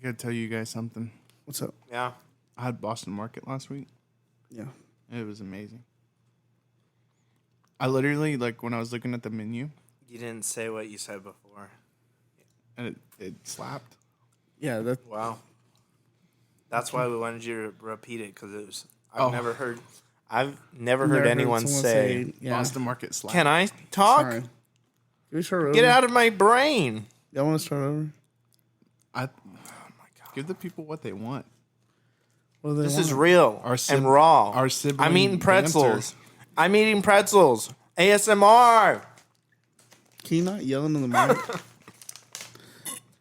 gotta tell you guys something. What's up? Yeah. I had Boston Market last week. Yeah. It was amazing. I literally, like, when I was looking at the menu, You didn't say what you said before. and it slapped. Yeah. That. Wow. That's why we wanted you to repeat it, because it was. I've never heard anyone say yeah. Boston Market slapped. Can I talk? Sorry. Can we start over? Get out of my brain. Y'all want to start over? Oh my god! Give the people what they want. What do they This want? is real and raw. Our sibling I'm eating pretzels. dancers. I'm eating pretzels. ASMR. Can you not yell into the mic?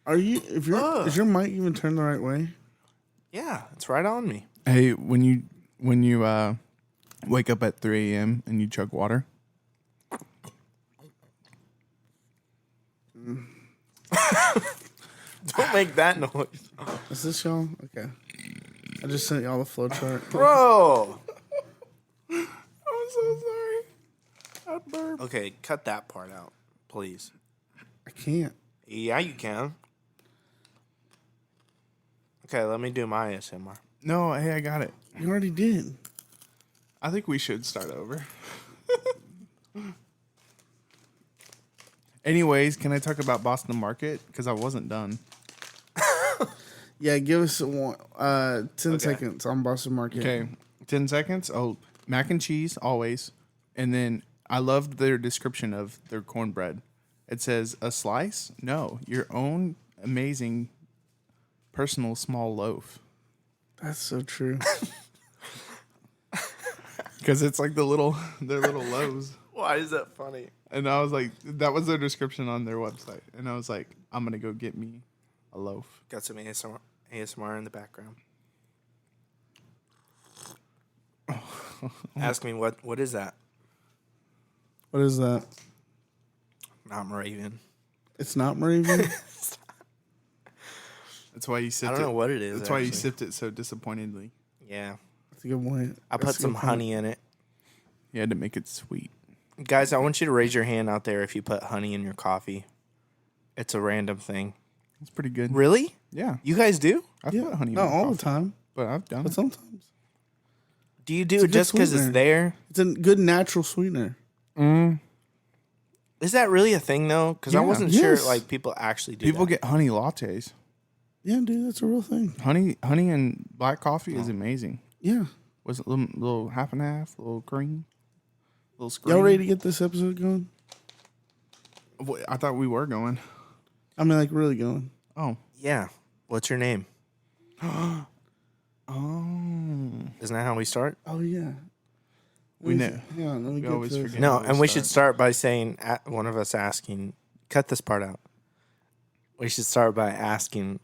Are you? Is your mic even turned the right way? Yeah, it's right on me. Hey, when you wake up at 3 a.m. and you chug water, Don't make that noise. Is this y'all? Okay. I just sent y'all the flow chart. Bro. I'm so sorry. I burped. Okay, cut that part out, please. I can't. Yeah, you can. Okay, let me do my ASMR. No, hey, I got it. You already did. I think we should start over. Anyways, can I talk about Boston Market? Because I wasn't done. Yeah, give us 10 seconds on Boston Market. Okay, 10 seconds. Oh, mac and cheese, always. And then I loved their description of their cornbread. It says, a slice? No, your own amazing personal small loaf. That's so true. Because it's like their little loaves. Why is that funny? And I was like, that was their description on their website. And I was like, I'm going to go get me a loaf. Got some ASMR in the background. Ask me what is that? What is that? Not Moravian. It's not Moravian? That's why you sipped it. I don't know what it is. That's why you actually. sipped it so disappointingly. Yeah. That's a good point. I put some honey in it. You had to make it sweet. Guys, I want you to raise your hand out there if you put honey in your coffee. It's a random thing. It's pretty good. Really? Yeah. You guys do? I've Yeah. put honey in Not my all coffee, the time, but I've done but it. sometimes. Do you do It's a it good just because it's sweetener. there? It's a good natural sweetener. Is that really a thing, though? Because I Yeah. wasn't Yes. sure like people actually do People that. get honey lattes. Yeah, dude, that's a real thing. Honey and black coffee is amazing. Yeah. Was it a little half and half, a little cream, a little scream? Y'all ready to get this episode going? I thought we were going. I mean, like, really going. Oh. Yeah. What's your name? Oh. Isn't that how we start? Oh, yeah. We know. Hang on, let me We get always this. forget. No, how and we should start by saying, one of us asking, cut this part out. We should start by asking,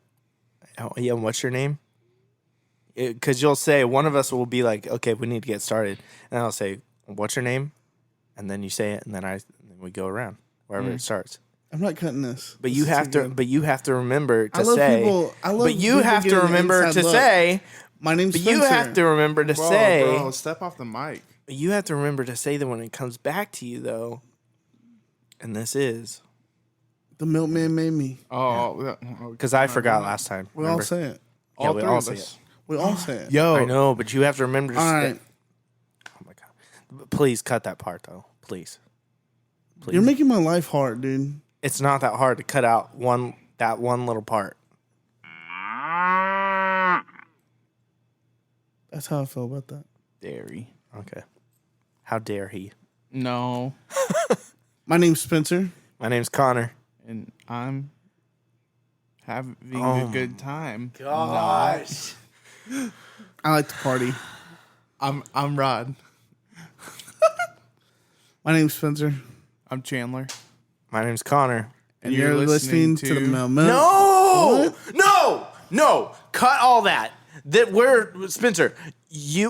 oh, yeah, what's your name? Because you'll say, one of us will be like, okay, we need to get started. And I'll say, what's your name? And then you say it, and then we go around wherever it starts. I'm not cutting this. But This you is have too to. good. But you have to remember to I love say. people. I love But you people have to getting the remember inside to look. say. My name's But Spencer. you have to remember to say. Bro, step off the mic. You have to remember to say that when it comes back to you, though. And this is The Milkman Made Me. Oh, because I forgot last time. We all say it. Yeah, we three all of say us. it. We all say it. Yo, I know, but you have to remember to All say. right. Oh my god! Please cut that part, though. Please. You're making my life hard, dude. It's not that hard to cut out that one little part. That's how I feel about that. dairy. Okay. How dare he? No, My name's Spencer. My name's Connor. and I'm having Oh a good time. Gosh. I like to party. I'm Rod. My name's Spencer. I'm Chandler. My name's Connor. And you're listening to the Milkman. No, no, cut all that. That we're Spencer.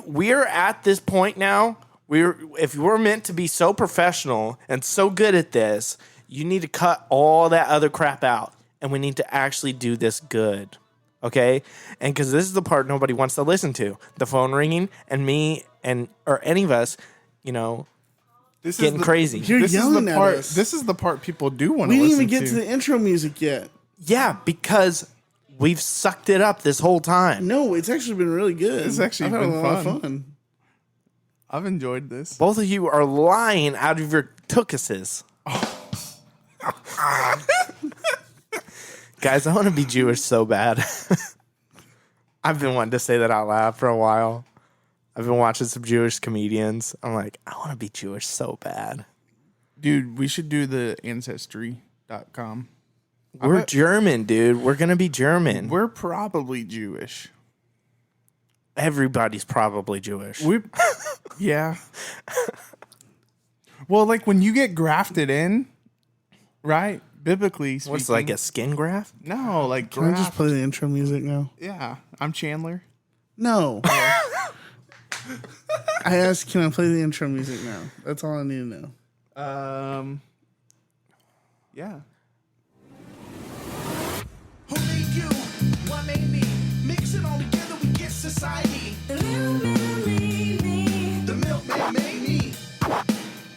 We're at this point now. If we're meant to be so professional and so good at this, you need to cut all that other crap out, and we need to actually do this good, okay? And because this is the part nobody wants to listen to, the phone ringing and me or any of us, This getting crazy. You're This is yelling the at part. us. This is the part people do want We to didn't listen even get to the intro music yet. Yeah, because We've sucked it up this whole time. No, it's actually been really good. It's actually I've had been a lot fun. of fun. I've enjoyed this. Both of you are lying out of your tookuses. Guys, I want to be Jewish so bad. I've been wanting to say that out loud for a while. I've been watching some Jewish comedians. I'm like, I want to be Jewish so bad. Dude, we should do the Ancestry.com. We're German, dude. We're going to be German. We're probably Jewish. Everybody's probably Jewish. Yeah. Well, like when you get grafted in, right? Biblically speaking. What's like a skin graft? No, like Can I just play the intro music now? Yeah, I'm Chandler. No. I asked, can I play the intro music now? That's all I need to know. Yeah. Who made you? What made me? Mix it all together, we get society. The milkman made me.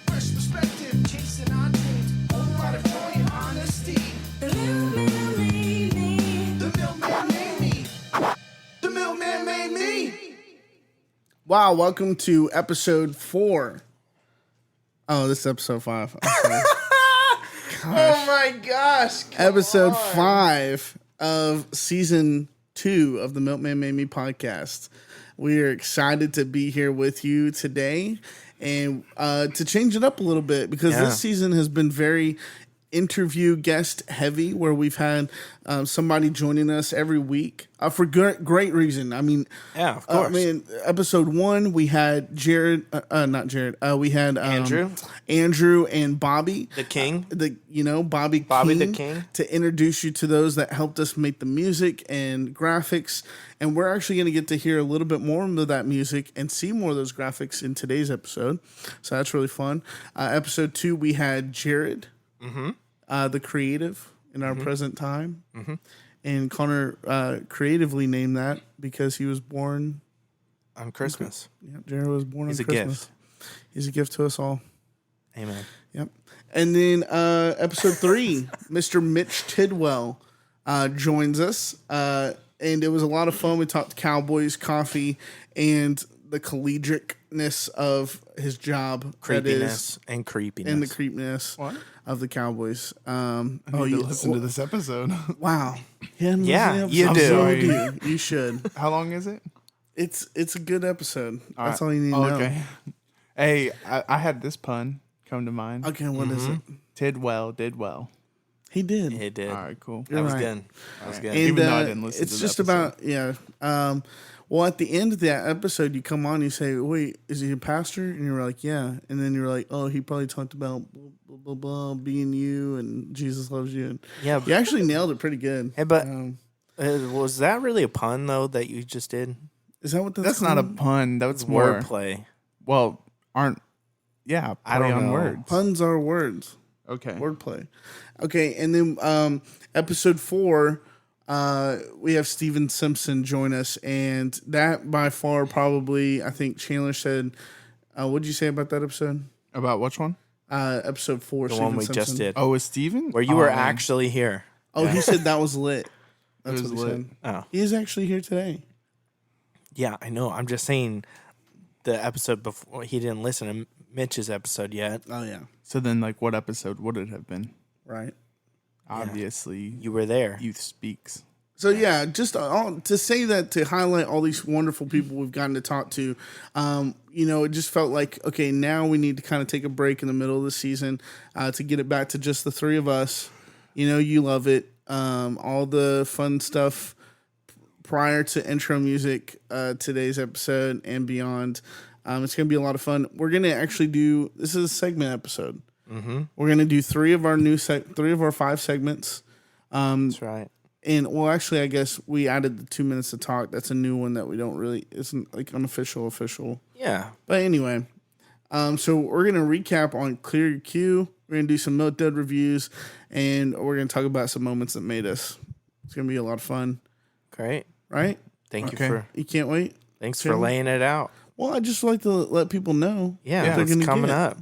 Fresh perspective, chasing our dreams. Whole lot of joy and honesty. The milkman made me. The milkman made me. The milkman made me. Wow, welcome to episode 4. Oh, this is episode 5. I'm sorry. Oh my gosh. Episode 5 of season 2 of the Milkman Made Me podcast. We are excited to be here with you today and to change it up a little bit because this season has been very interview guest heavy, where we've had somebody joining us every week for great reason. I mean, Yeah, of course. Episode 1 we had not Jared. We had Andrew and Bobby, The king. Bobby the King, to introduce you to those that helped us make the music and graphics. And we're actually going to get to hear a little bit more of that music and see more of those graphics in today's episode. So that's really fun. Episode 2 we had Jared. The creative in our present time. And Connor creatively named that because he was born On Christmas. Yeah, Jared was born He's on a Christmas. gift. He's a gift to us all. Amen. Yep. And then episode 3, Mr. Mitch Tidwell joins us. And it was a lot of fun. We talked Cowboys, coffee, and the collegiateness of his job. Creepiness and creepiness. And the creepiness of the Cowboys. I need to listen to this episode. Wow. You you do. You should. How long is it? It's a good episode. That's all you need to know. Okay. Hey, I had this pun come to mind. Okay, what is it? Tidwell did well. He did. It did. All right, cool. That was right. good. That was good. And, Even though I didn't listen it's to the just episode. about well, at the end of that episode, you come on, and you say, "Wait, is he a pastor?" And you're like, "Yeah." And then you're like, "Oh, he probably talked about blah blah blah, blah being you and Jesus loves you." And Yeah, you actually nailed it pretty good. Hey, but was that really a pun though that you just did? Is that what That's not a pun. That's more Wordplay. Well, I play don't on know. words. Puns are words. Okay. Wordplay. Okay, and then episode 4, we have Steven Simpson join us, and that by far probably, I think Chandler said, what did you say about that episode? About which one? Episode 4, The Steven one we Simpson. just did. Oh, with Steven? Where you were man. actually here. Oh, he said that was lit. That's It was what he lit. said. Oh. He is actually here today. Yeah, I know. I'm just saying the episode before, he didn't listen to Mitch's episode yet. Oh, yeah. So then, like, what episode would it have been? Right. Obviously, You were there. Youth Speaks. So, yeah, just to say that, to highlight all these wonderful people we've gotten to talk to, it just felt like, okay, now we need to kind of take a break in the middle of the season to get it back to just the 3 of us. You love it. All the fun stuff prior to intro music, today's episode and beyond. It's going to be a lot of fun. We're going to actually this is a segment episode. Mm-hmm. We're going to do 3 of our 3 of our 5 segments. That's right. And well, actually, I guess we added the 2 minutes to talk. That's a new one that we don't really, isn't like unofficial, official. Yeah. But anyway, so we're going to recap on Clear Your Queue. We're going to do some MilkDud reviews, and we're going to talk about some moments that made us. It's going to be a lot of fun. Great. Right? Thank Okay. you for You can't wait? thanks for laying it out. Well, I just like to let people know. Yeah, what they're it's gonna coming get. up,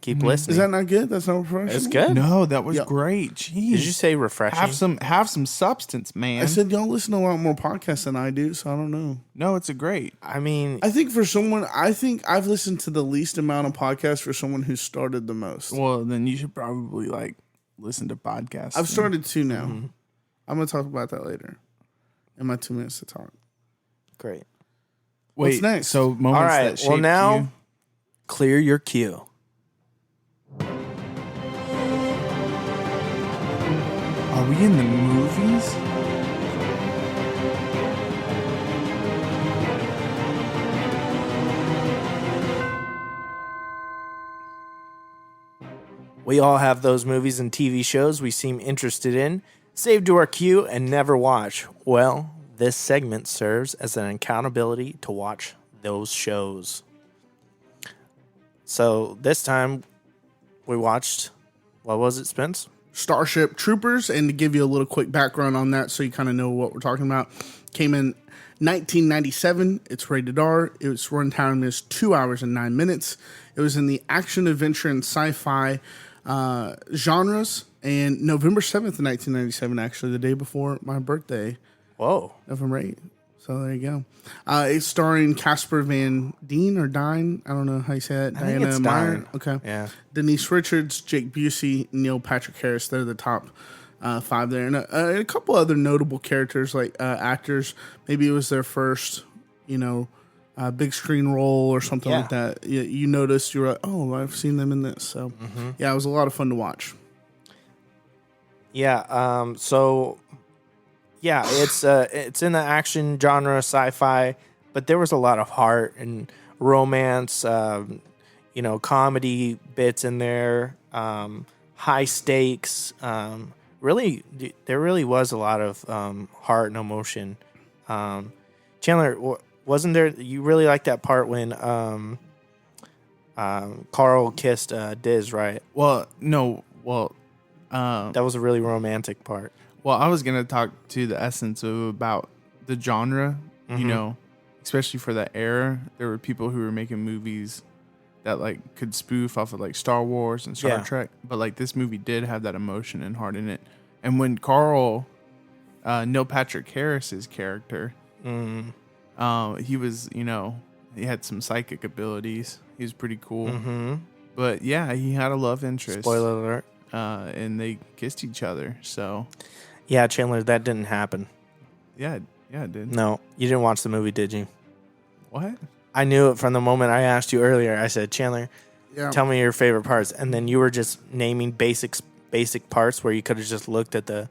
keep listening. Is that not good? That's not professional. It's good. No, that was Yeah. great. Jeez. Did you say refreshing? have some substance, man? I said y'all listen to a lot more podcasts than I do, so I don't know. no, it's a great. I mean, I think I've listened to the least amount of podcasts for someone who started the most. Well, then you should probably like listen to podcasts. I've started 2 now. Mm-hmm. I'm gonna talk about that later in my 2 minutes to talk. great. What's next? So moments All right. that shaped Well, now you. clear your queue. Are we in the movies? We all have those movies and TV shows we seem interested in, saved to our queue, and never watch. Well, this segment serves as an accountability to watch those shows. So this time we watched, what was it, Spence? Starship Troopers, and to give you a little quick background on that so you kind of know what we're talking about, came in 1997. It's rated R. Its runtime is 2 hours and 9 minutes. It was in the action, adventure, and sci-fi genres, and November 7th, 1997, actually, the day before my birthday, Whoa. November 8th. So there you go. It's starring Casper Van Dien or Dine. I don't know how you say that. I think Diana it's Meyer. Dine. Okay. Yeah. Denise Richards, Jake Busey, Neil Patrick Harris. They're the top 5 there. And a couple other notable characters, like actors. Maybe it was their first, big screen role or something like that. You noticed, you were like, oh, I've seen them in this. So, yeah, it was a lot of fun to watch. Yeah. It's in the action genre, sci-fi, but there was a lot of heart and romance, comedy bits in there, high stakes. Really, there really was a lot of heart and emotion. Chandler, wasn't there? You really liked that part when Carl kissed Diz, right? Well, no. Well, That was a really romantic part. Well, I was gonna talk to the essence of about the genre, especially for that era. There were people who were making movies that like could spoof off of like Star Wars and Star Trek, but like this movie did have that emotion and heart in it. And when Carl, Neil Patrick Harris's character, he was, he had some psychic abilities. He was pretty cool. Mm-hmm. But yeah, he had a love interest. Spoiler alert. And they kissed each other. So Yeah, Chandler, that didn't happen. yeah, it did. No, you didn't watch the movie, did you? What? I knew it from the moment I asked you earlier. I said, Chandler, tell me your favorite parts. And then you were just naming basic parts where you could have just looked at the...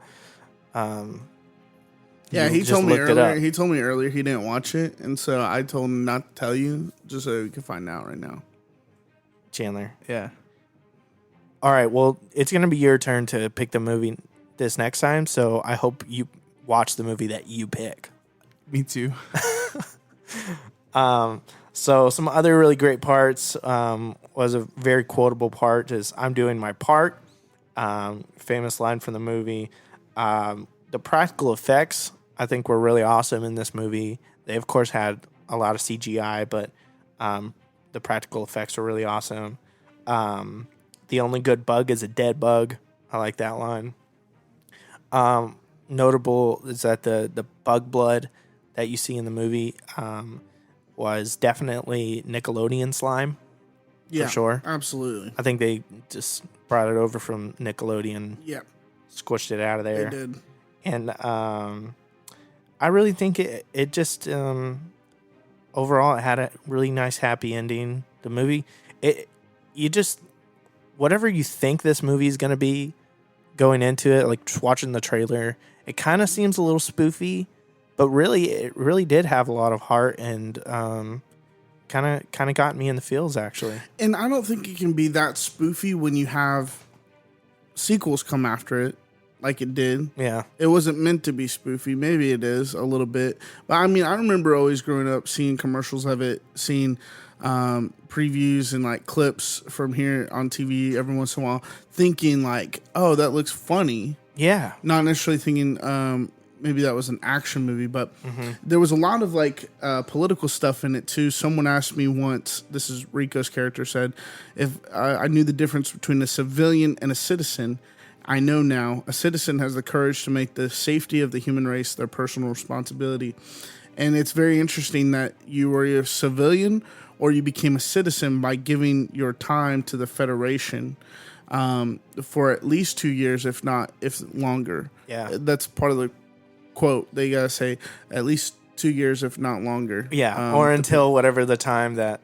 He told me earlier. He told me earlier he didn't watch it, and so I told him not to tell you, just so we can find out right now. Chandler. Yeah. All right, well, it's going to be your turn to pick the movie this next time, so I hope you watch the movie that you pick. Me too. So some other really great parts was a very quotable part is I'm doing my part. Famous line from the movie. The practical effects, I think, were really awesome in this movie. They, of course, had a lot of CGI, but the practical effects were really awesome. The only good bug is a dead bug. I like that line. Notable is that the bug blood that you see in the movie was definitely Nickelodeon slime. Yeah, for sure. Absolutely. I think they just brought it over from Nickelodeon. Yeah, squished it out of there. they did. And I really think it just overall it had a really nice happy ending. The movie, whatever you think this movie is going to be going into it, like just watching the trailer, it kind of seems a little spoofy, but really it really did have a lot of heart and kind of got me in the feels actually. And I don't think it can be that spoofy when you have sequels come after it, like it did. Yeah. It wasn't meant to be spoofy. Maybe it is a little bit. But I mean, I remember always growing up seeing commercials of it, seeing previews and like clips from here on TV every once in a while, thinking like, oh, that looks funny. Yeah. Not necessarily thinking, maybe that was an action movie, but there was a lot of like political stuff in it too. Someone asked me once, this is Rico's character said, if I knew the difference between a civilian and a citizen. I know now a citizen has the courage to make the safety of the human race their personal responsibility. And it's very interesting that you were a civilian or you became a citizen by giving your time to the Federation for at least 2 years, if longer. Yeah. That's part of the quote. They got to say at least 2 years, if not longer. Yeah, or until whatever the time that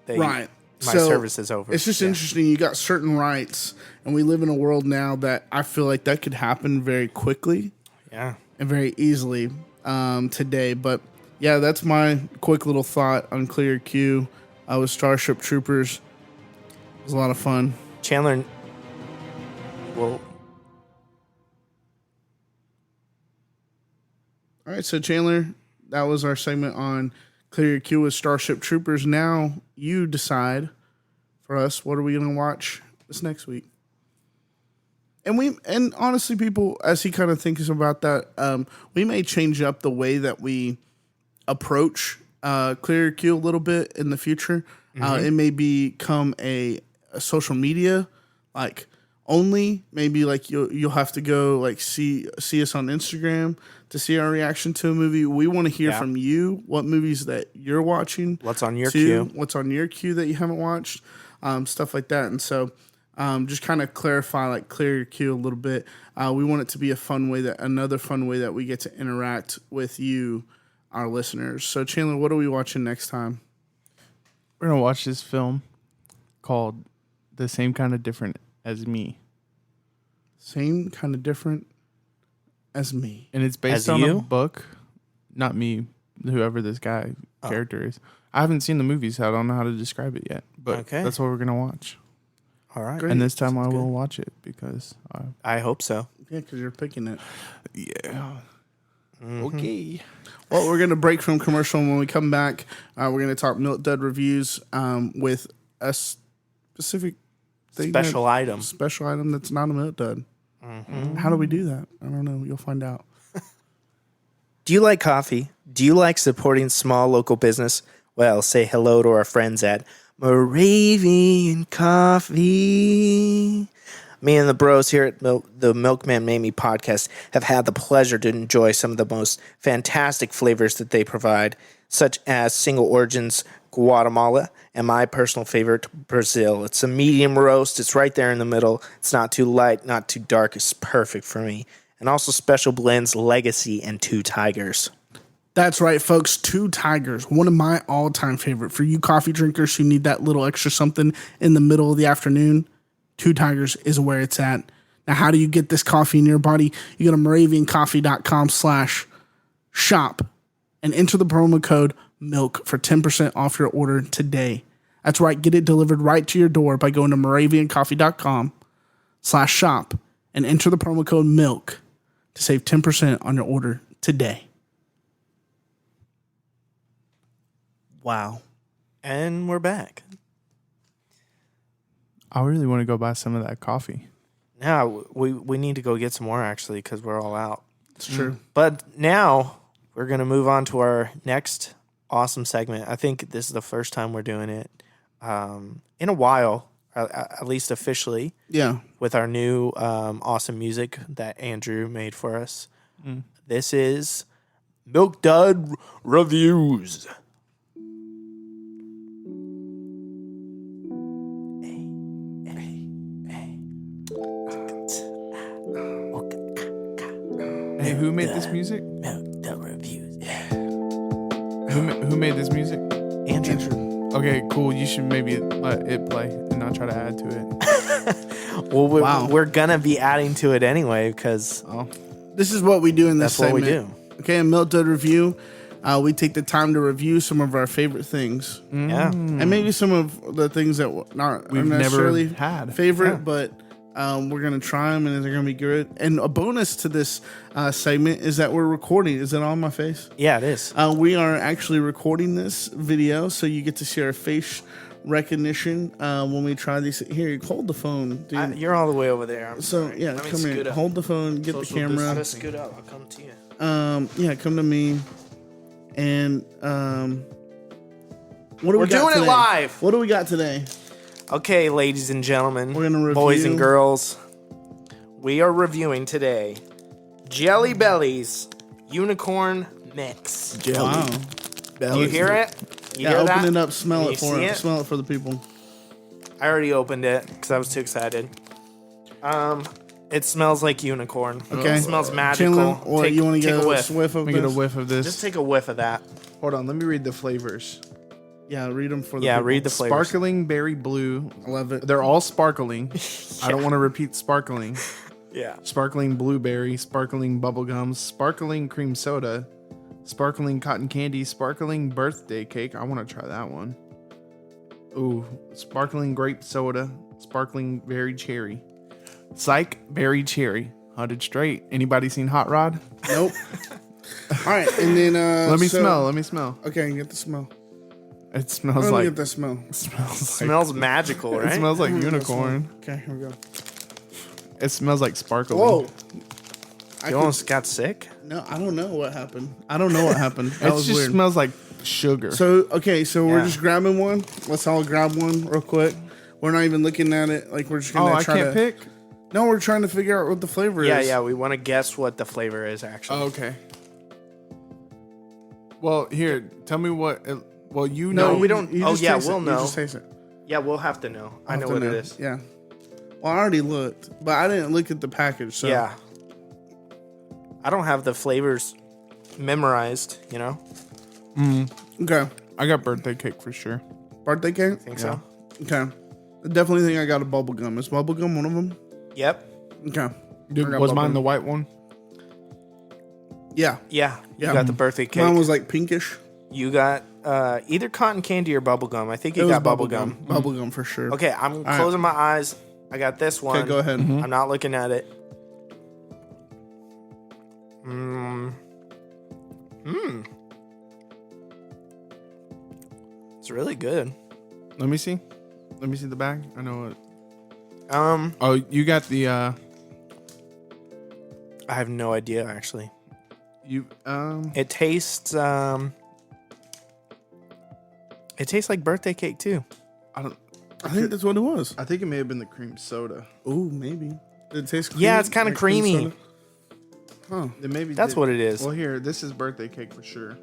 they... Right. My So, service is over. It's just interesting. You got certain rights, and we live in a world now that I feel like that could happen very quickly Yeah. and very easily today. But yeah, that's my quick little thought on Clear Q. I was Starship Troopers. It was a lot of fun. Chandler... Well... All right, so Chandler, that was our segment on Clear Your Queue with Starship Troopers. Now you decide for us, what are we going to watch this next week? And honestly, people, as he kind of thinks about that, we may change up the way that we approach Clear Your Queue a little bit in the future. It may become a social media like only. Maybe like you'll have to go like see us on Instagram to see our reaction to a movie. We want to hear from you what movies that you're watching. What's on your queue? What's on your queue that you haven't watched? Stuff like that. And so just kind of clarify, like clear your queue a little bit. We want it to be another fun way that we get to interact with you, our listeners. So Chandler, what are we watching next time? We're going to watch this film called The Same Kind of Different as Me. Same kind of different as me. And it's based on a book. Not me, whoever this character is. I haven't seen the movie, so I don't know how to describe it yet. But that's what we're going to watch. All right. Great. And this time I will watch it because... I hope so. Yeah, because you're picking it. Yeah. Okay. Well, we're going to break from commercial, and when we come back, we're going to talk MilkDud Reviews with a specific thing. Special item that's not a MilkDud. How do we do that? I don't know. You'll find out. Do you like coffee? Do you like supporting small local business? Well, say hello to our friends at Moravian Coffee. Me and the bros here at the Milkman Made Me podcast have had the pleasure to enjoy some of the most fantastic flavors that they provide, such as Single Origins Guatemala and my personal favorite, Brazil. It's a medium roast. It's right there in the middle. It's not too light, not too dark. It's perfect for me. And also special blends, Legacy and Two Tigers. That's right, folks. Two Tigers, one of my all-time favorite. For you coffee drinkers who need that little extra something in the middle of the afternoon, Two Tigers is where it's at. Now, how do you get this coffee in your body? You go to moraviancoffee.com/shop and enter the promo code MILK for 10% off your order today. That's right. Get it delivered right to your door by going to moraviancoffee.com/shop and enter the promo code MILK to save 10% on your order today. Wow. And we're back. I really want to go buy some of that coffee. Now, we need to go get some more, actually, because we're all out. It's true. But now, we're going to move on to our next awesome segment. I think this is the first time we're doing it in a while, at least officially. Yeah. With our new awesome music that Andrew made for us. This is MilkDud Reviews. Hey, who made this music? MilkDud Reviews. Who made this music? Andrew. Okay, cool. You should maybe let it play and not try to add to it. Well, we're going to be adding to it anyway because This is what we do in this segment. That's what we do. Okay, in MilkDud Review, we take the time to review some of our favorite things. Yeah. And maybe some of the things that We've are necessarily never had. favorite, but we're going to try them and they're going to be good. And a bonus to this segment is that we're recording. Is it on my face? Yeah, it is. We are actually recording this video, so you get to see our face recognition when we try these. Here, hold the phone, dude. You're all the way over there. I'm so, sorry. yeah, Let me come scoot here. up. Hold the phone, get the camera. I'll just scoot up. I'll come to you. Yeah, come to me. And what do We're we got doing it today? live. What do we got today? Okay, ladies and gentlemen, We're gonna boys review- and girls, we are reviewing today Jelly Belly's Unicorn Mix. Wow. You hear it? You Yeah, hear open that? it up, smell Can it you for see it. it? Smell it for the people. I already opened it because I was too excited. It smells like unicorn. Okay. It smells magical. Chandler, what, you want to take get a a whiff? whiff of Let me this? get a whiff of this. Just take a whiff of that. Hold on, let me read the flavors. Yeah, read them for the Yeah, people. read the flavors. Sparkling berry blue. I love it. They're all sparkling. I don't want to repeat sparkling. Yeah. Sparkling blueberry, sparkling bubblegums, sparkling cream soda, sparkling cotton candy, sparkling birthday cake. I want to try that one. Ooh, sparkling grape soda, sparkling berry cherry. Psych berry cherry. 100 straight. Anybody seen Hot Rod? Nope. All right, and then Let me smell. Let me smell. Okay, get the smell. It smells Let me like get the smell. Smells magical, right? It smells like unicorn. Okay, here we go. It smells like sparkling. Whoa. I You almost got sick? No, I don't know what happened. I don't know what happened. That It was just weird. smells like sugar. So we're Yeah. just grabbing one. Let's all grab one real quick. We're not even looking at it. Like we're just gonna I try can't to pick. No, we're trying to figure out what the flavor Yeah, is. yeah. We want to guess what the flavor is, actually. Oh, okay. Well, here, tell me what. Well, you know. No, we don't. You Oh, just yeah, taste it. we'll You know. just taste it. Yeah, we'll have to know. I know Have what to it know. is. Yeah. Well, I already looked, but I didn't look at the package. So Yeah. I don't have the flavors memorized, you know? Okay. I got birthday cake for sure. Birthday cake. Think so? Okay. I definitely think I got a bubble gum. Is bubble gum one of them? Yep. Okay. Dude, I got was bubble mine gum. the white one? Yeah. Yeah. You Yeah. got the birthday cake. Mine was like pinkish. You got either cotton candy or bubble gum. I think It you was got bubble gum. Bubble gum for sure. Okay, I'm right. closing my eyes. I got this one. Okay, go ahead. I'm not looking at it. Mmm. It's really good. Let me see. Let me see the bag. I know it. I Oh, you got the. have no idea actually. You. It tastes like birthday cake too. I don't. I think that's what it was. I think it may have been the cream soda. Ooh, maybe. Did it taste Yeah, creamy? it's kinda Like cream creamy. soda? Huh. It maybe That's what it is. Well, here, this is birthday cake for sure.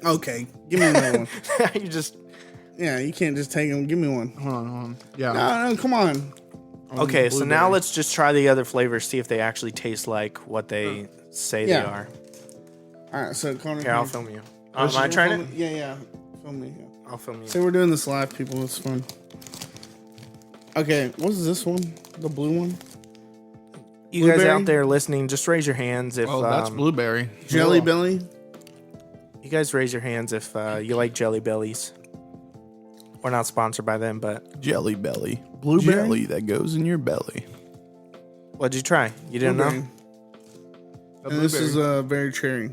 Okay. Give me another one. You just Yeah, you can't just take them. Give me one. Hold on. Yeah. No, come on. okay. So now blueberry. let's just try the other flavors. See if they actually taste like what they say Yeah. they are. All right, so Connor. Here, I'll film you. Am I trying it? Yeah, yeah. Film me. Yeah. I'll film you. So we're doing this live, people. It's fun. Okay, what is this one? The blue one? You guys Blueberry? out there listening, just raise your hands if Oh, that's blueberry. Jelly Cool. Belly? you guys raise your hands if you like Jelly Bellies. We're not sponsored by them, but Jelly belly. Blueberry? Jelly that goes in your belly. what'd you try? You didn't Blueberry. know? And this is very cherry.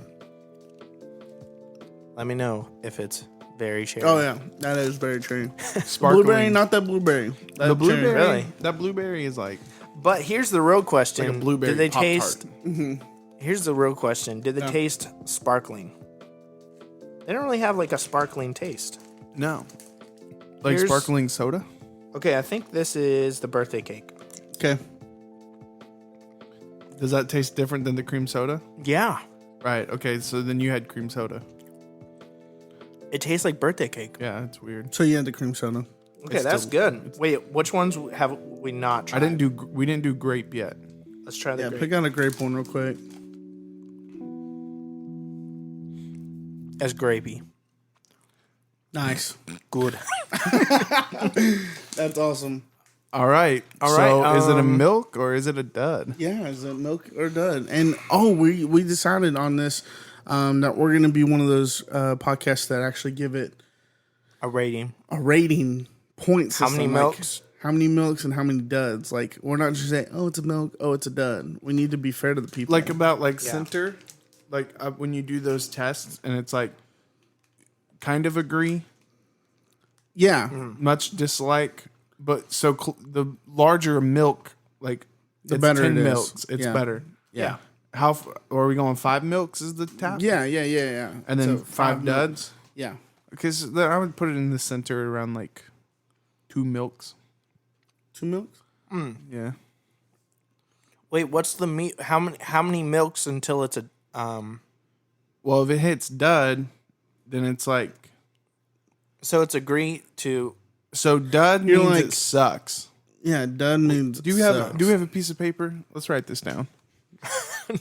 Let me know if it's very cherry. Oh, yeah. That is very cherry. Sparkling. Blueberry, not that blueberry. That The blueberry. cherry. Really? That blueberry is like. But here's the real question: Like a blueberry Did they Pop-Tart. taste? Here's the real question: Did they Yeah. taste sparkling? They don't really have like a sparkling taste. No. Like Here's- sparkling soda? Okay, I think this is the birthday cake. Okay. Does that taste different than the cream soda? Yeah, Right. Okay. So then you had cream soda. it tastes like birthday cake. Yeah, it's weird. So you had the cream soda. Okay, It's that's still- good. Wait, which ones have we not tried? We didn't do grape yet. Let's try the Yeah, grape. pick out a grape one real quick. As grapey. Nice. Good. That's awesome. All right. All So right, is it a milk or is it a dud? Yeah, is it milk or dud? And we decided on this that we're going to be one of those podcasts that actually give it A rating. a rating point How system. many like, milks? how many milks and how many duds? Like we're not just saying, oh, it's a milk, oh, it's a dud. We need to be fair to the people. Like about like Yeah. center, like when you do those tests and it's like kind of agree, yeah, much dislike, but the larger milk, like The it's better 10 it is. milks, it's Yeah. better. Yeah. are we going 5 milks is the top? Yeah. And then So 5 milk. duds? Yeah. Because I would put it in the center around like 2 milks. 2 milks? Yeah. Wait, what's the meat? How many milks until it's a Well, if it hits dud, then it's like So it's agree to. so dud You're means like- it sucks. Yeah, dud means Do we have a piece of paper? Let's write this down.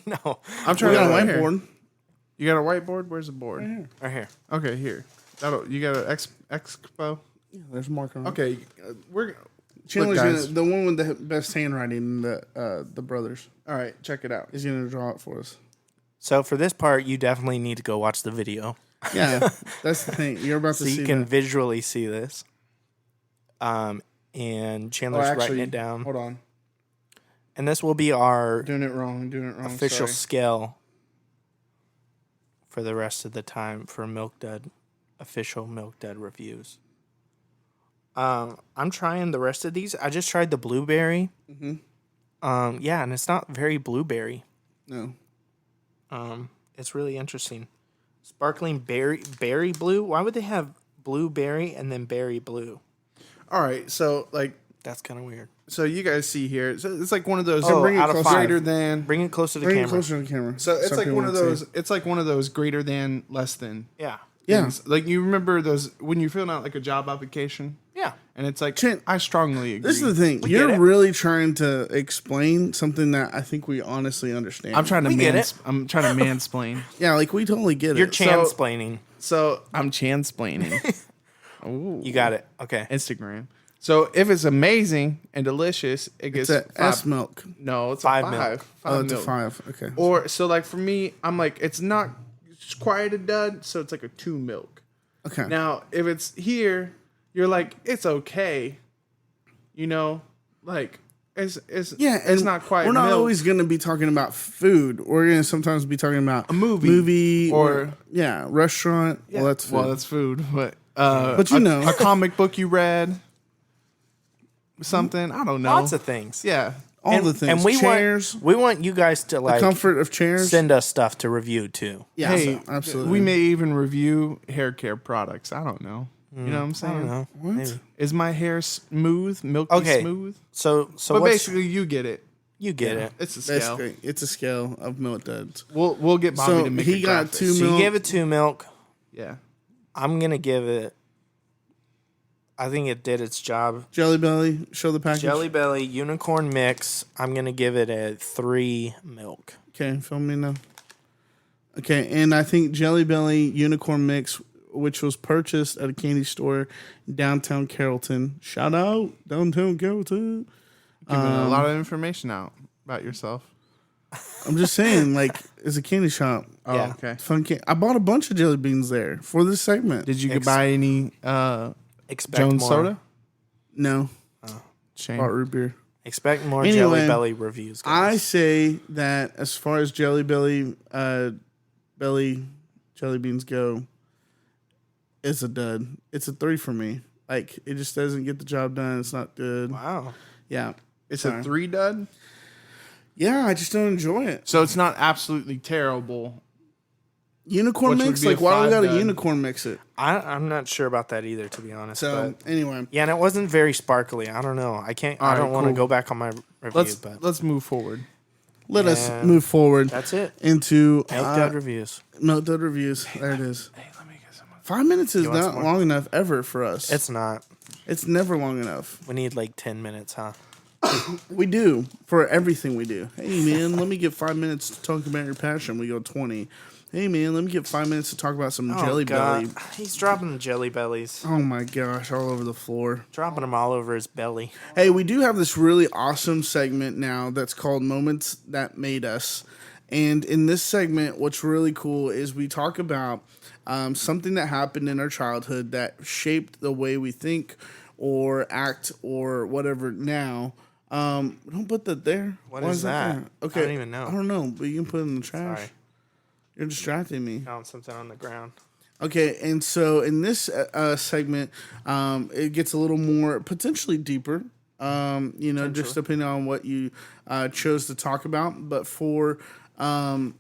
No, I'm We trying got a to write here. whiteboard. You got a whiteboard? Where's the board? right here. Okay, here. You got an expo? Yeah, there's a marker on it. Okay, we're Chandler's look, guys. the one with the best handwriting in the brothers. All right, check it out. Is gonna draw it for us. So for this part, you definitely need to go watch the video Yeah, that's the thing. You're about so to you see can that. visually see this. And Chandler's writing it down, Hold on. and this will be our Doing it wrong. official Sorry. scale for the rest of the time for official MilkDud reviews. I'm trying the rest of these. I just tried the blueberry. Yeah, and it's not very blueberry. No. It's really interesting. Sparkling berry blue. Why would they have blueberry and then berry blue? All right, so like, That's kind of weird. so you guys see here. So it's like one of those. Oh, bring it out of closer. 5. greater than. Bring it closer to Bring it camera. closer to the camera. So it's like people one of can see. those. It's like one of those greater than, less than. Yeah. Yeah. things. Like you remember those when you're filling out like a job application, Yeah. and it's like Chan- I strongly agree. This is the thing. We You're get it. really trying to explain something that I think we honestly understand. I'm trying to We get it. I'm trying to mansplain. Yeah, like we totally get You're it. chansplaining. So I'm chansplaining. Ooh. You got it. Okay. Instagram. So if it's amazing and delicious, it gets It's a 5. S milk. No, it's 5 a 5. milk. 5 Oh, it's a milk. 5. Okay. Or so like for me, I'm like it's not quite a dud, so it's like a 2 milk. Okay. Now if it's here, you're like it's okay. You know, like it's yeah, it's and not quite. We're not milk. always going to be talking about food. We're going to sometimes be talking about A movie. or yeah, restaurant. Yeah. Well, that's food. Well, that's food, but you know. a comic book you read, something I don't know. Lots of things. Yeah. all the things. And we chairs, want you guys to like comfort of chairs. send us stuff to review too. yeah, Hey, absolutely. we may even review hair care products. I don't know. You know what I'm I saying? don't know. What? Maybe. Is my hair smooth, milky Okay. smooth? So But what's, basically, you get it. you get it. It's a scale. Basically, it's a scale of milk duds. We'll get Bobby So to make he a got graphic. 2 So you milk. gave it 2 milk. Yeah. I'm gonna give it. I think it did its job. Jelly Belly, show the package. Jelly Belly Unicorn Mix. I'm gonna give it a 3 milk. Okay, film me now. Okay, and I think Jelly Belly Unicorn Mix, which was purchased at a candy store in downtown Carrollton. Shout out, downtown Carrollton. Giving a lot of information out about yourself. I'm just saying, like, it's a candy shop. Oh, Yeah. okay. Fun I bought a bunch of jelly beans there for this segment. Did you Ex- buy any Expect Jones more. soda? No, Shame. bought root beer. Expect more Anyway, Jelly Belly reviews. I Guys. say that as far as Jelly Belly, jelly beans go, it's a dud. It's a 3 for me. Like, it just doesn't get the job done. It's not good. Wow. Yeah. It's Sorry. a 3 dud. Yeah, I just don't enjoy it. So it's not absolutely terrible. Unicorn Which would mix? be a Like, why do we 5 got to dud. unicorn mix it? I'm not sure about that either, to be honest. So, but, anyway. yeah, and it wasn't very sparkly. I don't know. I can't. All I right, don't want to cool. go back on my review, but Let's move forward. Let us Yeah. move forward that's it. into MilkDud reviews. MilkDud Reviews. There it is. Hey, let me get some. 5 minutes is You want not some more? long enough ever for us. It's not. It's never long enough. We need like 10 minutes, huh? We do for everything we do. Hey man, let me get 5 minutes to talk about your passion. We go 20. Hey man, let me get 5 minutes to talk about some Jelly Belly. He's dropping the Jelly Bellies. Oh my gosh, all over the floor. Dropping them all over his belly. Hey, we do have this really awesome segment now that's called Moments That Made Us. And in this segment, what's really cool is we talk about something that happened in our childhood that shaped the way we think or act or whatever now. Don't put that there. What Why is that? there? I Okay. don't even know. I don't know, but you can put it in the trash. Sorry. You're distracting me. Found something on the ground. Okay, and so in this segment, it gets a little more potentially deeper. Just depending on what you chose to talk about. But for Yeah,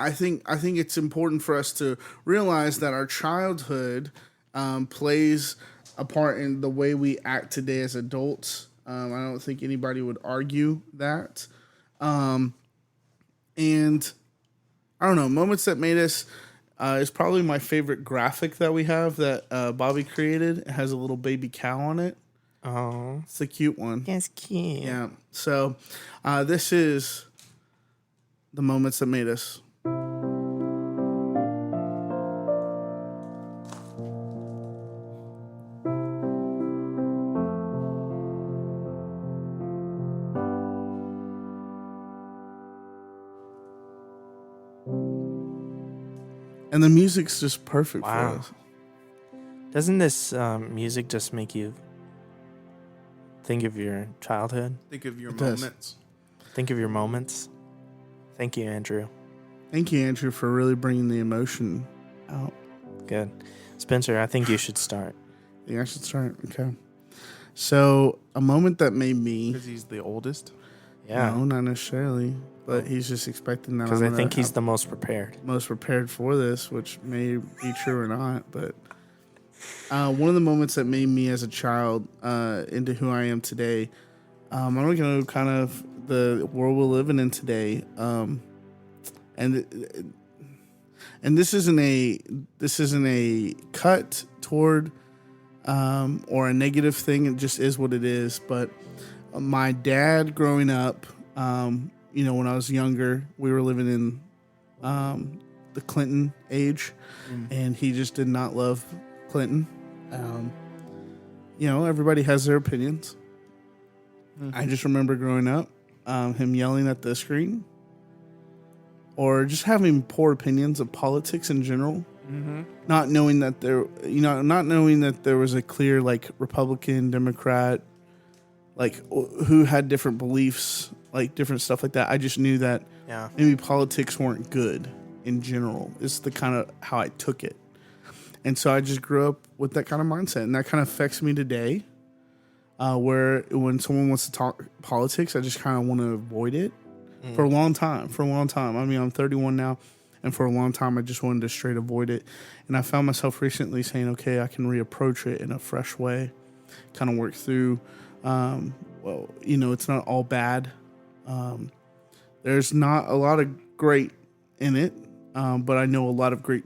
I think it's important for us to realize that our childhood plays a part in the way we act today as adults. I don't think anybody would argue that. And I don't know, moments that made us is probably my favorite graphic that we have that Bobby created. It has a little baby cow on it. Oh, It's a cute one. that's cute. Yeah. So this is the moments that made us. And the music's just perfect Wow. for us. Doesn't this music just make you think of your childhood? Think of your It does. moments. Think of your moments? Thank you, Andrew. Thank you, Andrew, for really bringing the emotion out. Good. Spencer, I think you should start. I think I should start. Okay. So, a moment that made me. Because he's the oldest. Yeah. No, not necessarily. But he's just expecting that. Because I'm I gonna think he's have the most prepared. most prepared for this, which may be true or not. But one of the moments that made me as a child into who I am today, I'm going to go kind of the world we're living in today. And this isn't a cut toward or a negative thing. It just is what it is. But my dad growing up, when I was younger, we were living in the Clinton age, and he just did not love Clinton. Everybody has their opinions. I just remember growing up, him yelling at the screen, or just having poor opinions of politics in general. Not knowing that there was a clear like Republican, Democrat, like who had different beliefs, like different stuff like that. I just knew that maybe politics weren't good in general. It's the kind of how I took it. And so I just grew up with that kind of mindset, and that kind of affects me today, where when someone wants to talk politics, I just kind of want to avoid it for a long time. I mean, I'm 31 now, and for a long time, I just wanted to straight avoid it. And I found myself recently saying, okay, I can reapproach it in a fresh way, kind of work through, it's not all bad. There's not a lot of great in it, but I know a lot of great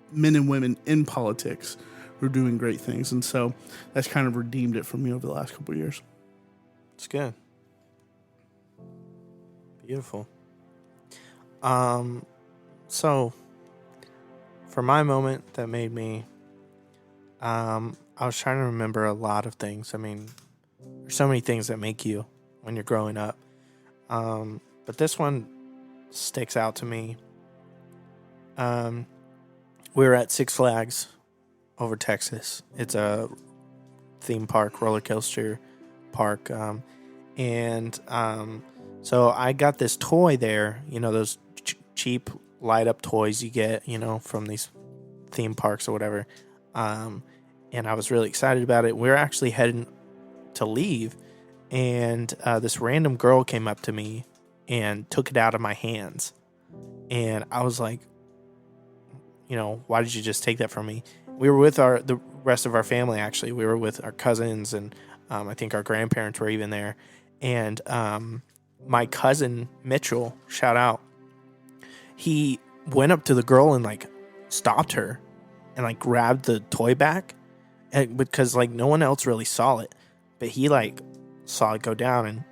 men and women in politics who are doing great things. And so that's kind of redeemed it for me over the last couple of years. It's good. Beautiful. So for my moment that made me, I was trying to remember a lot of things. I mean, there's so many things that make you when you're growing up. But this one sticks out to me. We were at Six Flags over Texas. It's a theme park, roller coaster park. So I got this toy there, those cheap light up toys you get, from these theme parks or whatever. And I was really excited about it. We were actually heading to leave, and this random girl came up to me and took it out of my hands. And I was like, why did you just take that from me? We were with the rest of our family, actually. We were with our cousins, and I think our grandparents were even there. And my cousin, Mitchell, shout out, he went up to the girl and, stopped her and, grabbed the toy back. Because, no one else really saw it. But he, saw it go down and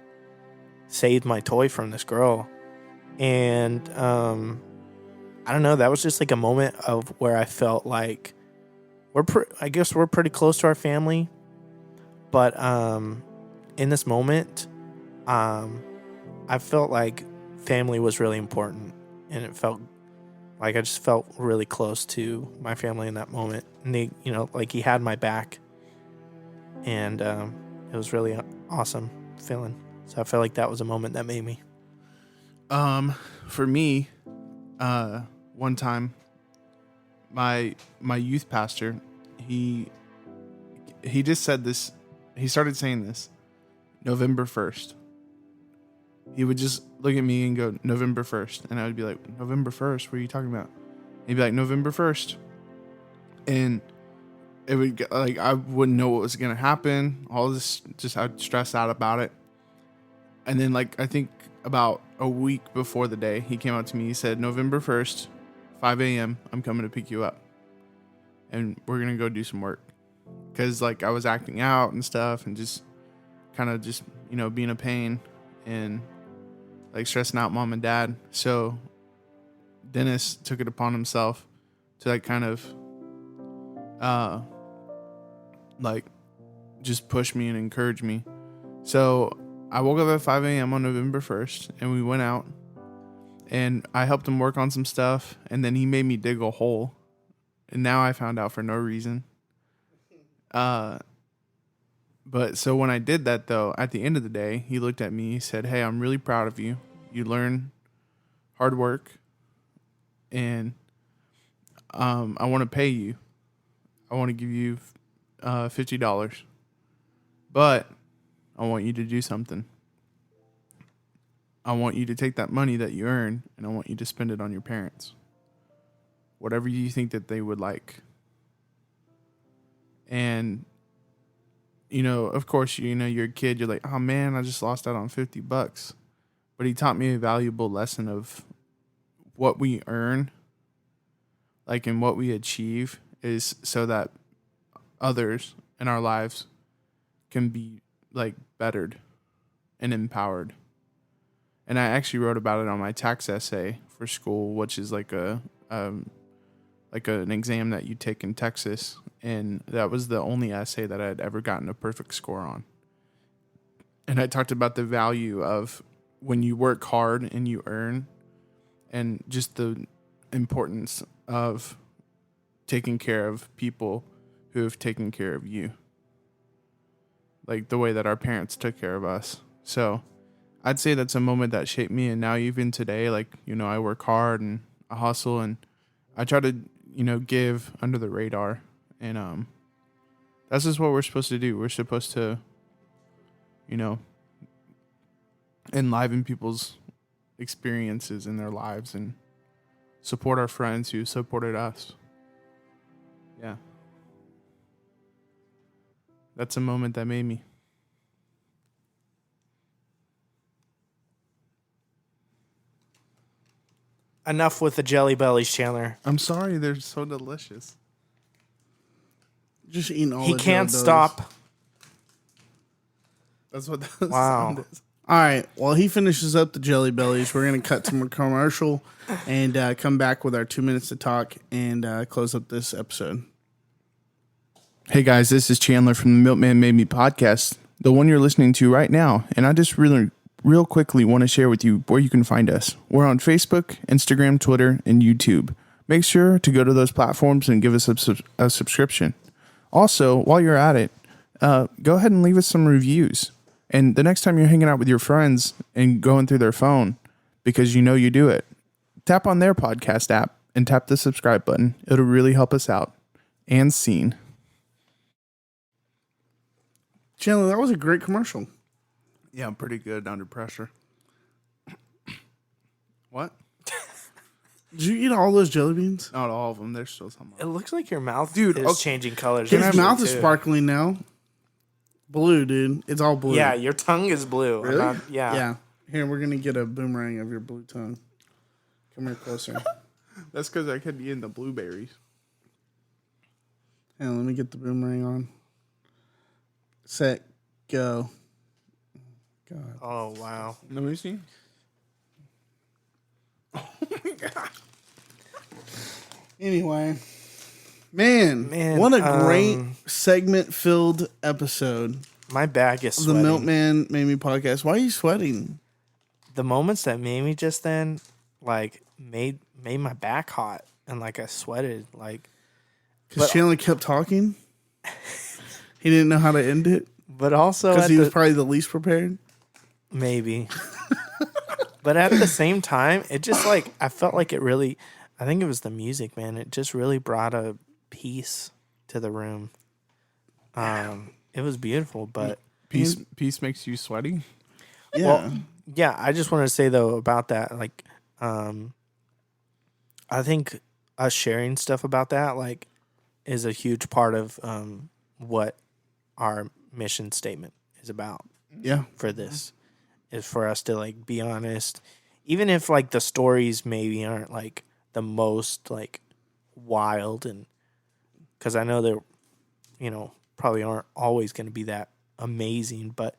saved my toy from this girl. And, I don't know, that was just a moment of where I felt like I guess we're pretty close to our family, but in this moment, I felt like family was really important, and it felt like I just felt really close to my family in that moment. And they, he had my back, and it was really awesome feeling. So I felt like that was a moment that made me. For me, one time, my youth pastor, he just said this. He started saying this, November 1st. he would just look at me and go, November 1st. And I would be like, November 1st? What are you talking about? He'd be like, November 1st. And it would get, like, I wouldn't know what was going to happen. All this, just I'd stress out about it. And then, like, I think about a week before the day, he came up to me. He said, November 1st, 5 a.m., I'm coming to pick you up. And we're going to go do some work. Because, like, I was acting out and stuff and just kind of just, you know, being a pain and, like, stressing out mom and dad. So Dennis took it upon himself to, like, kind of, like, just push me and encourage me. So I woke up at 5 a.m. on November 1st, and we went out. And I helped him work on some stuff, and then he made me dig a hole. And now I found out for no reason. But so when I did that, though, at the end of the day, he looked at me. He said, hey, I'm really proud of you. You learn hard work, and I want to pay you. I want to give you $50. But I want you to do something. I want you to take that money that you earn, and I want you to spend it on your parents. Whatever you think that they would like. And, you know, of course, you know, you're a kid. You're like, oh, man, I just lost out on $50. But he taught me a valuable lesson of what we earn, like, and what we achieve is so that others in our lives can be, like, bettered and empowered. And I actually wrote about it on my tax essay for school, which is like an exam that you take in Texas. And that was the only essay that I had ever gotten a perfect score on. And I talked about the value of when you work hard and you earn, and just the importance of taking care of people who have taken care of you. Like the way that our parents took care of us. So I'd say that's a moment that shaped me. And now even today, like, you know, I work hard and I hustle and I try to, you know, give under the radar. And that's just what we're supposed to do. We're supposed to, you know, enliven people's experiences in their lives and support our friends who supported us. Yeah. That's a moment that made me. Enough with the Jelly Bellies, Chandler. I'm sorry, they're so delicious. Just eating all He the can't Jelly Bellies. stop. That's what the Wow. sound is. All right. While he finishes up the Jelly Bellies, we're going to cut to a commercial and come back with our 2 minutes to talk and close up this episode. Hey guys, this is Chandler from the Milkman Made Me podcast, the one you're listening to right now. And I just real quickly want to share with you where you can find us. We're on Facebook, Instagram, Twitter, and YouTube. Make sure to go to those platforms and give us a subscription. Also, while you're at it, go ahead and leave us some reviews. And the next time you're hanging out with your friends and going through their phone, because you know you do it, tap on their podcast app and tap the subscribe button. It'll really help us out. And scene. Chandler, that was a great commercial. Yeah, I'm pretty good under pressure. What? Did you eat all those jelly beans? Not all of them. There's still some. It looks like your mouth Dude, is okay. changing colors. His actually, mouth is too. sparkling now. Blue, dude. It's all blue. Yeah, your tongue is blue. Really? Yeah. Yeah. Here, we're going to get a boomerang of your blue tongue. Come here closer. That's because I kept eating the blueberries. Hang on, let me get the boomerang on. Set, go. God. Oh, wow. Let me see. Anyway, man, what a great segment-filled episode My back is of the sweating. Milkman Made Me podcast. Why are you sweating? The moments that made me just then, like, made my back hot. And, like, I sweated. Like, Because Chandler kept talking. He didn't know how to end it. but also Because at he was the, probably the least prepared. maybe. But at the same time, it just, like, I felt like it really, I think it was the music, man. It just really brought a peace to the room. It was beautiful, but Peace makes you sweaty. Yeah. well, Yeah, I just want to say though about that, like, I think us sharing stuff about that, like, is a huge part of what our mission statement is about Yeah. for this. Is for us to like be honest, even if like the stories maybe aren't like the most like wild, and because I know they're, probably aren't always going to be that amazing, but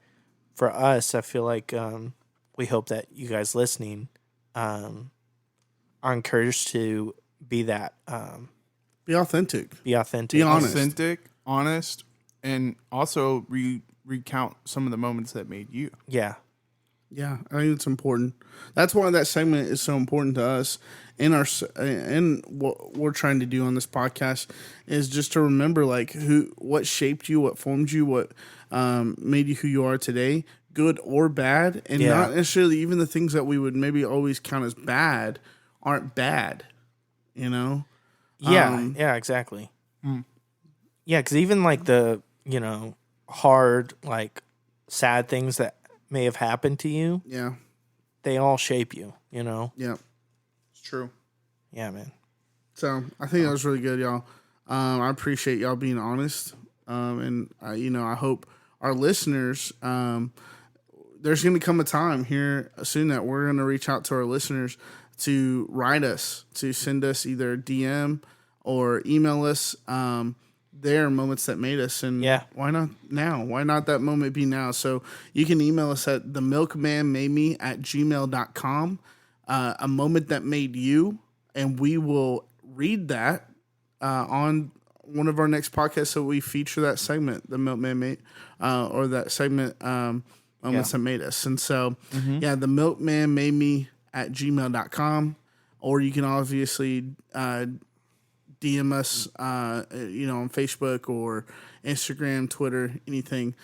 for us, I feel like we hope that you guys listening are encouraged to be that, Be authentic. be authentic, Be honest. Authentic, honest, and also recount some of the moments that made you. Yeah, Yeah, I think it's important. That's why that segment is so important to us. In what we're trying to do on this podcast is just to remember like what shaped you, what formed you, what made you who you are today, good or bad, and Yeah. not necessarily even the things that we would maybe always count as bad aren't bad. yeah, exactly. Yeah, because even like the hard, like sad things that may have happened to you, Yeah, they all shape you. yeah. It's true. Yeah, man. So I think that was really good, y'all. I appreciate y'all being honest, and I hope our listeners. There's going to come a time here soon that we're going to reach out to our listeners to write us, to send us either a DM or email us their moments that made us. And Yeah. why not now? Why not that moment be now? So you can email us at themilkmanmademe@gmail.com, a moment that made you, and we will read that on one of our next podcasts. So we feature that segment, the Milkman Made, or that segment, moments that made us. And so, the Milkman Made Me @gmail.com, or you can obviously DM us, on Facebook or Instagram, Twitter, anything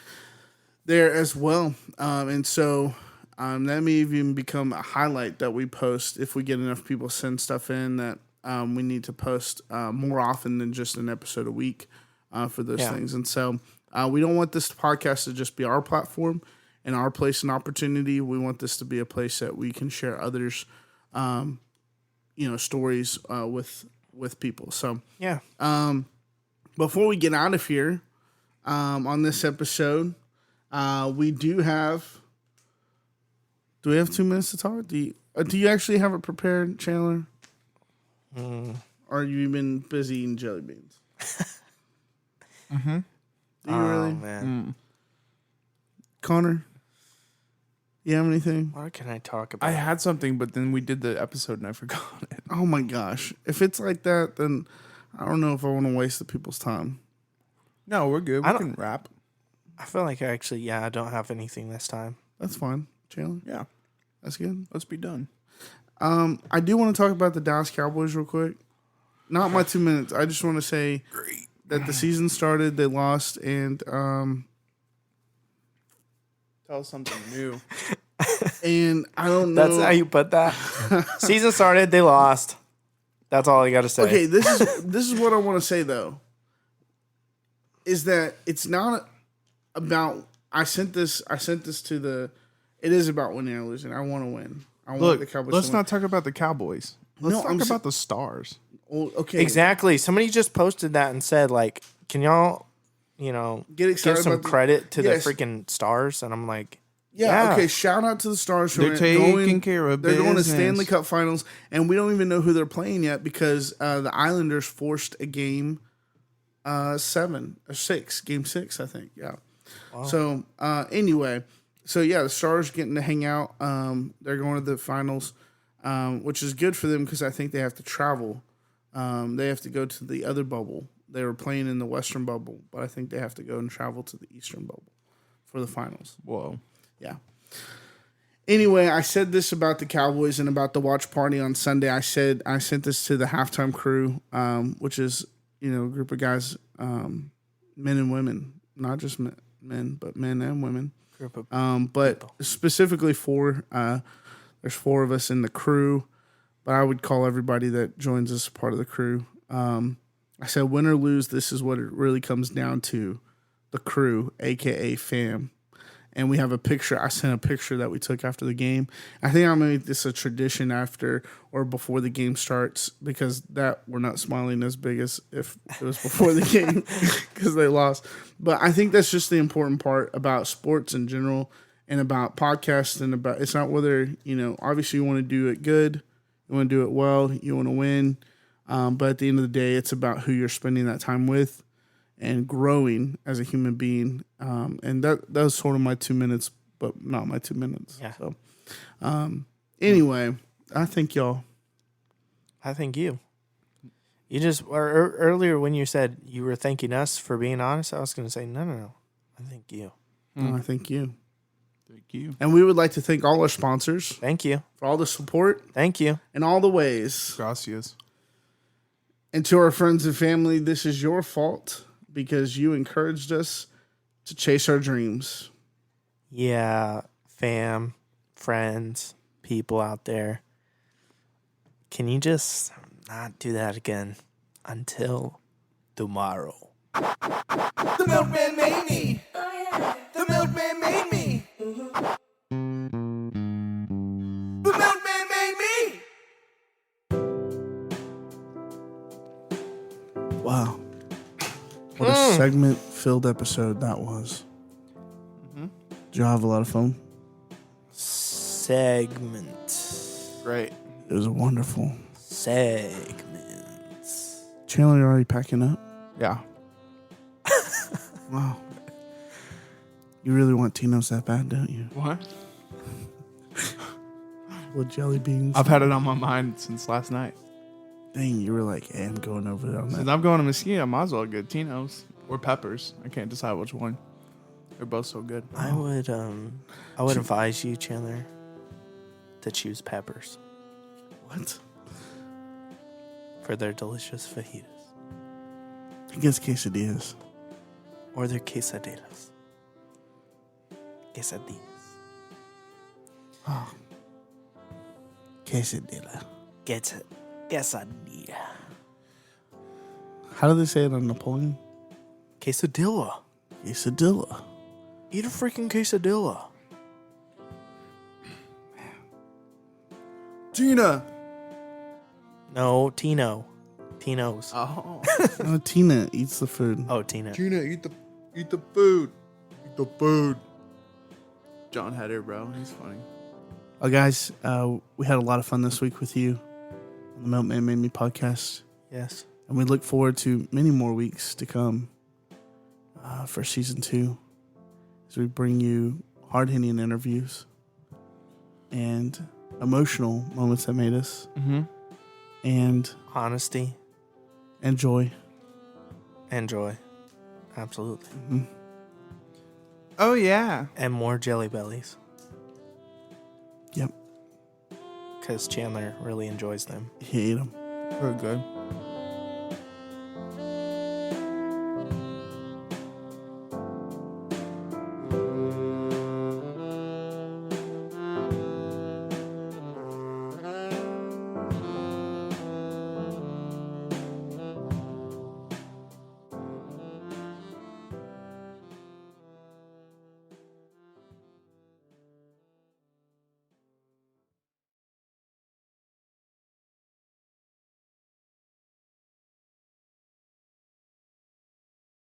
there as well. And so that may even become a highlight that we post if we get enough people send stuff in that we need to post more often than just an episode a week for those things. And so we don't want this podcast to just be our platform and our place and opportunity. We want this to be a place that we can share others, stories with people. So Yeah. before we get out of here on this episode, we do have. Do we have 2 minutes to talk? Do you actually have it prepared, Chandler? Or have you been busy eating jelly beans? Do you really? Man. Connor, you have anything? What can I talk about? I had something, but then we did the episode and I forgot it. Oh my gosh. If it's like that, then I don't know if I want to waste the people's time. No, we're good. We I don't- can wrap. I feel like I don't have anything this time. That's fine. Chandler, Yeah, that's good. let's be done. I do want to talk about the Dallas Cowboys real quick. Not my 2 minutes. I just want to say that the season started, they lost, and Tell us something new. I don't know. That's how you put that. Season started, they lost. That's all I got to say. Okay, this is what I want to say though. Is that it's not about I sent this to the. It is about winning or losing. I want to win. I want the Look, Cowboys. let's to win. not talk about the Cowboys. Let's No, talk I'm about the Stars. Well, okay, Exactly. Somebody just posted that and said, like, can y'all, Get excited give some about the- credit to Yes. the freaking Stars? And I'm like, Yeah, okay. Shout out to the Stars. They're taking care of They're going to business. Stanley Cup Finals, and we don't even know who they're playing yet because the Islanders forced a game 7 or 6, game 6, I think. Yeah. Wow. So anyway, the Stars getting to hang out. They're going to the finals, which is good for them because I think they have to travel. They have to go to the other bubble. They were playing in the Western bubble, but I think they have to go and travel to the Eastern bubble for the finals. Whoa. Yeah. Anyway, I said this about the Cowboys and about the watch party on Sunday. I sent this to the halftime crew, which is a group of guys, men and women, not just men, but men and women. group of But people. specifically there's 4 of us in the crew, but I would call everybody that joins us part of the crew. I said, win or lose, this is what it really comes down to. The crew, aka fam. And we have a picture. I sent a picture that we took after the game. I think I'm gonna make this a tradition after or before the game starts, because that we're not smiling as big as if it was before the game because they lost. But I think that's just the important part about sports in general and about podcasts and about, it's not whether, obviously you want to do it good, you want to do it well, you want to win. But at the end of the day, it's about who you're spending that time with and growing as a human being. And that was sort of my 2 minutes, but not my 2 minutes. Yeah. So, anyway, I thank y'all. I thank you. You just earlier when you said you were thanking us for being honest, I was going to say no. I thank you. I thank you. Thank you. And we would like to thank all our sponsors Thank you. for all the support Thank you. in all the ways. Gracias. And to our friends and family, this is your fault because you encouraged us to chase our dreams. Yeah, fam, friends, people out there. Can you just not do that again until tomorrow? The Milkman made me. The Milkman made me. The Milkman made me. Wow. What a segment-filled episode that was. Did y'all have a lot of fun? Segment. Great. It was wonderful. Segments. Chandler, you're already packing up? Yeah. Wow. You really want Tino's that bad, don't you? What? With jelly beans? I've had it on my mind since last night. Dang, you were like, hey, I'm going over there on Since that. I'm going to Mesquite, I might as well get Tino's or Peppers. I can't decide which one. They're both so good. I would advise you, Chandler, to choose Peppers What? for their delicious fajitas He gets quesadillas. or their quesadillas. Quesadillas. Quesadilla. Quesadilla. How do they say it on Napoleon? Quesadilla. Quesadilla. Eat a freaking quesadilla. Tina. No, Tino. Tino's. Oh. Oh, Tina eats the food. Oh, Tina. Tina, eat the food. Eat the food. John Heder, bro. He's funny. Oh, guys, we had a lot of fun this week with you on the Milkman Made Me podcast. Yes. And we look forward to many more weeks to come for season 2 as we bring you hard-hitting interviews and emotional moments that made us and Honesty joy. and joy. Absolutely. Oh, yeah. And more Jelly Bellies. Yep. Because Chandler really enjoys them. He ate them. Real good.